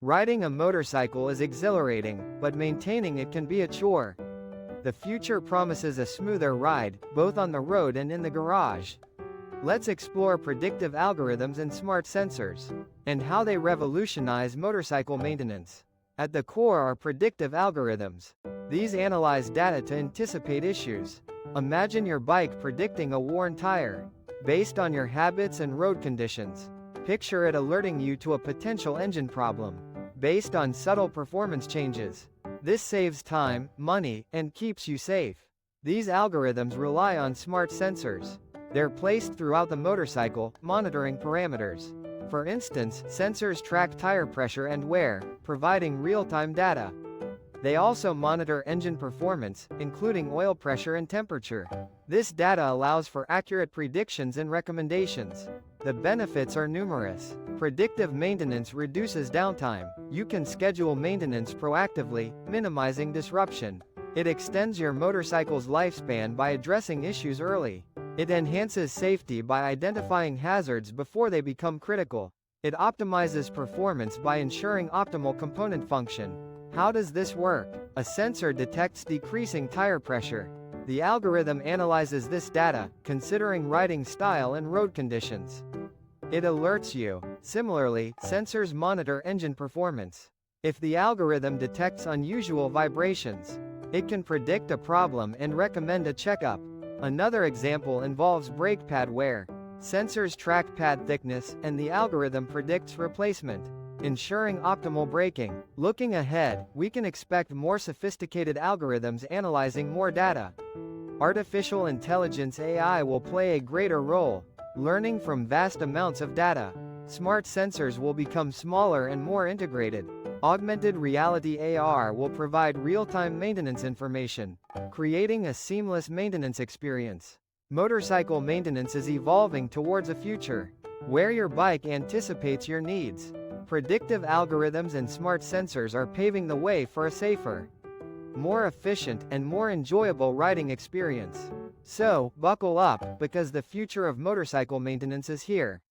Riding a motorcycle is exhilarating, but maintaining it can be a chore. The future promises a smoother ride, both on the road and in the garage. Let's explore predictive algorithms and smart sensors, and how they revolutionize motorcycle maintenance. At the core are predictive algorithms. These analyze data to anticipate issues. Imagine your bike predicting a worn tire. Based on your habits and road conditions, picture it alerting you to a potential engine problem. Based on subtle performance changes, this saves time, money, and keeps you safe. These algorithms rely on smart sensors. They're placed throughout the motorcycle, monitoring parameters. For instance, sensors track tire pressure and wear, providing real-time data. They also monitor engine performance, including oil pressure and temperature. This data allows for accurate predictions and recommendations. The benefits are numerous. Predictive maintenance reduces downtime. You can schedule maintenance proactively, minimizing disruption. It extends your motorcycle's lifespan by addressing issues early. It enhances safety by identifying hazards before they become critical. It optimizes performance by ensuring optimal component function. How does this work? A sensor detects decreasing tire pressure. The algorithm analyzes this data, considering riding style and road conditions. It alerts you. Similarly, sensors monitor engine performance. If the algorithm detects unusual vibrations, it can predict a problem and recommend a checkup. Another example involves brake pad wear. Sensors track pad thickness, and the algorithm predicts replacement, ensuring optimal braking. Looking ahead, we can expect more sophisticated algorithms analyzing more data. Artificial intelligence (AI) will play a greater role, learning from vast amounts of data. Smart sensors will become smaller and more integrated. Augmented reality (AR) will provide real-time maintenance information, creating a seamless maintenance experience. Motorcycle maintenance is evolving towards a future where your bike anticipates your needs. Predictive algorithms and smart sensors are paving the way for a safer, more efficient, and more enjoyable riding experience. So, buckle up, because the future of motorcycle maintenance is here.